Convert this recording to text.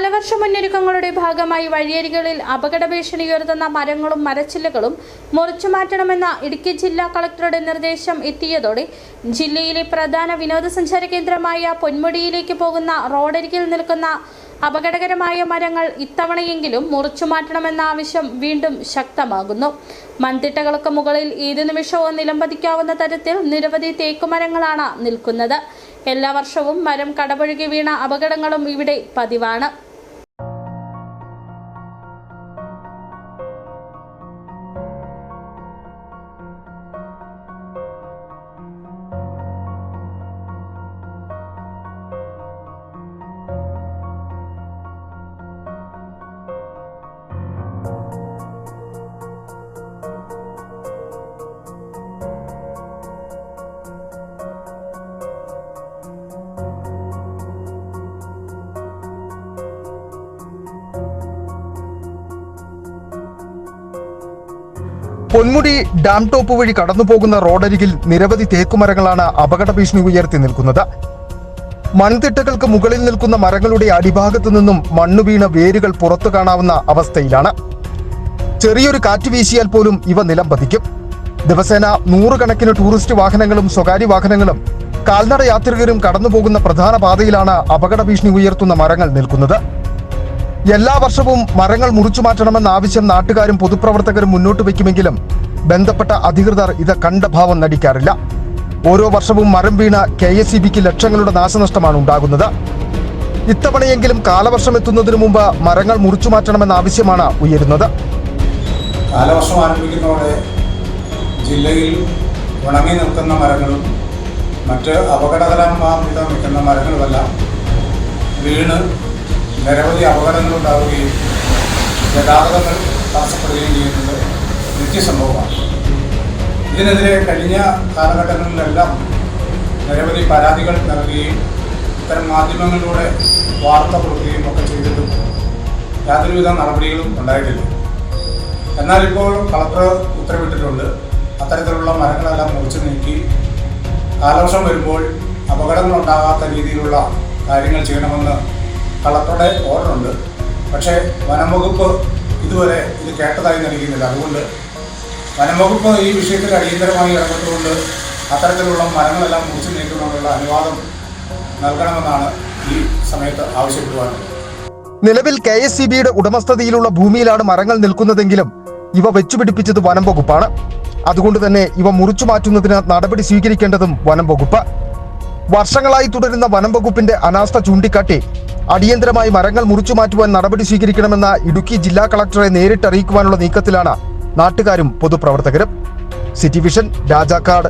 കാലവർഷ മുന്നൊരുക്കങ്ങളുടെ ഭാഗമായി വഴിയരികളിൽ അപകട ഭീഷണി ഉയർത്തുന്ന മരങ്ങളും മരച്ചില്ലകളും മുറിച്ചുമാറ്റണമെന്ന ഇടുക്കി ജില്ലാ കളക്ടറുടെ നിർദ്ദേശം എത്തിയതോടെ ജില്ലയിലെ പ്രധാന വിനോദസഞ്ചാര കേന്ദ്രമായ പൊന്മുടിയിലേക്ക് പോകുന്ന റോഡരികിൽ നിൽക്കുന്ന അപകടകരമായ മരങ്ങൾ ഇത്തവണയെങ്കിലും മുറിച്ചുമാറ്റണമെന്ന ആവശ്യം വീണ്ടും ശക്തമാകുന്നു. മൺതിട്ടകൾക്ക് മുകളിൽ ഏതു നിമിഷവും നിലംപതിക്കാവുന്ന തരത്തിൽ നിരവധി തേക്കുമരങ്ങളാണ് നിൽക്കുന്നത്. എല്ലാ വർഷവും മരം കടപുഴകി വീണ അപകടങ്ങളും ഇവിടെ പതിവാണ്. പൊന്മുടി ഡാം ടോപ്പ് വഴി കടന്നുപോകുന്ന റോഡരികിൽ നിരവധി തേക്കുമരങ്ങളാണ് അപകട ഭീഷണി ഉയർത്തി നിൽക്കുന്നത്. മൺതിട്ടകൾക്ക് മുകളിൽ നിൽക്കുന്ന മരങ്ങളുടെ അടിഭാഗത്തു നിന്നും മണ്ണു വീണ വേരുകൾ പുറത്തു കാണാവുന്ന അവസ്ഥയിലാണ്. ചെറിയൊരു കാറ്റ് വീശിയാൽ പോലും ഇവ നിലം പതിക്കും. ദിവസേന നൂറുകണക്കിന് ടൂറിസ്റ്റ് വാഹനങ്ങളും സ്വകാര്യ വാഹനങ്ങളും കാൽനട യാത്രികരും കടന്നുപോകുന്ന പ്രധാന പാതയിലാണ് അപകട ഭീഷണി ഉയർത്തുന്ന മരങ്ങൾ നിൽക്കുന്നത്. എല്ലാ വർഷവും മരങ്ങൾ മുറിച്ചുമാറ്റണമെന്ന ആവശ്യം നാട്ടുകാരും പൊതുപ്രവർത്തകരും മുന്നോട്ട് വയ്ക്കുമെങ്കിലും ബന്ധപ്പെട്ട അധികൃതർ ഇത് കണ്ട ഭാവം നടിക്കാറില്ല. ഓരോ വർഷവും മരം വീണ KSEBക്ക് ലക്ഷങ്ങളുടെ നാശനഷ്ടമാണ് ഉണ്ടാകുന്നത്. ഇത്തവണയെങ്കിലും കാലവർഷം എത്തുന്നതിനു മുമ്പ് മരങ്ങൾ മുറിച്ചുമാറ്റണമെന്ന ആവശ്യമാണ് ഉയരുന്നത്. കാലവർഷം ആരംഭിക്കുന്നതോടെ ജില്ലയിൽ ഉണങ്ങി നിൽക്കുന്ന മരങ്ങളും മറ്റ് അപകടകരമായി നിൽക്കുന്ന മരങ്ങളുമെല്ലാം വീണ് നിരവധി അപകടങ്ങളുണ്ടാവുകയും ഗതാഗതങ്ങൾ തടസ്സപ്പെടുകയും ചെയ്യുന്നത് നിത്യസംഭവമാണ്. ഇതിനെതിരെ കഴിഞ്ഞ കാലഘട്ടങ്ങളിലെല്ലാം നിരവധി പരാതികൾ നൽകുകയും ഇത്തരം മാധ്യമങ്ങളിലൂടെ വാർത്ത കൊടുക്കുകയും ഒക്കെ ചെയ്തിട്ടും യാതൊരുവിധ നടപടികളും ഉണ്ടായിട്ടില്ല. എന്നാൽ ഇപ്പോൾ കളക്ടർ ഉത്തരവിട്ടിട്ടുണ്ട്. അത്തരത്തിലുള്ള മരങ്ങളെല്ലാം മുറിച്ചു നീക്കി കാലവർഷം വരുമ്പോൾ അപകടങ്ങൾ ഉണ്ടാകാത്ത രീതിയിലുള്ള കാര്യങ്ങൾ ചെയ്യണമെന്ന് കളക്ടറുടെ ഓർഡറുണ്ട്. പക്ഷേ വനം വകുപ്പ് ഇതുവരെ ഇത് കേട്ടതായി നൽകുന്നില്ല. അതുകൊണ്ട് വനം വകുപ്പ് ഈ വിഷയത്തിൽ അടിയന്തരമായി ഇടപെട്ടുകൊണ്ട് അത്തരത്തിലുള്ള മരങ്ങളെല്ലാം മുറിച്ചു നീക്കുന്നതിനുള്ള അനുവാദം നൽകണമെന്നാണ് ഈ സമയത്ത് ആവശ്യപ്പെടുവാനുള്ളത്. നിലവിൽ KSEBയുടെ ഉടമസ്ഥതയിലുള്ള ഭൂമിയിലാണ് മരങ്ങൾ നിൽക്കുന്നതെങ്കിലും ഇവ വെച്ചുപിടിപ്പിച്ചത് വനം വകുപ്പാണ്. അതുകൊണ്ട് തന്നെ ഇവ മുറിച്ചു മാറ്റുന്നതിന് നടപടി സ്വീകരിക്കേണ്ടതും വനം വകുപ്പ്. വർഷങ്ങളായി തുടരുന്ന വനം വകുപ്പിന്റെ അനാസ്ഥ ചൂണ്ടിക്കാട്ടി അടിയന്തരമായി മരങ്ങൾ മുറിച്ചു മാറ്റുവാൻ നടപടി സ്വീകരിക്കണമെന്ന ഇടുക്കി ജില്ലാ കളക്ടറെ നേരിട്ട് അറിയിക്കുവാനുള്ള നീക്കത്തിലാണ് നാട്ടുകാരും പൊതുപ്രവർത്തകരും. City vision, Rajakkad.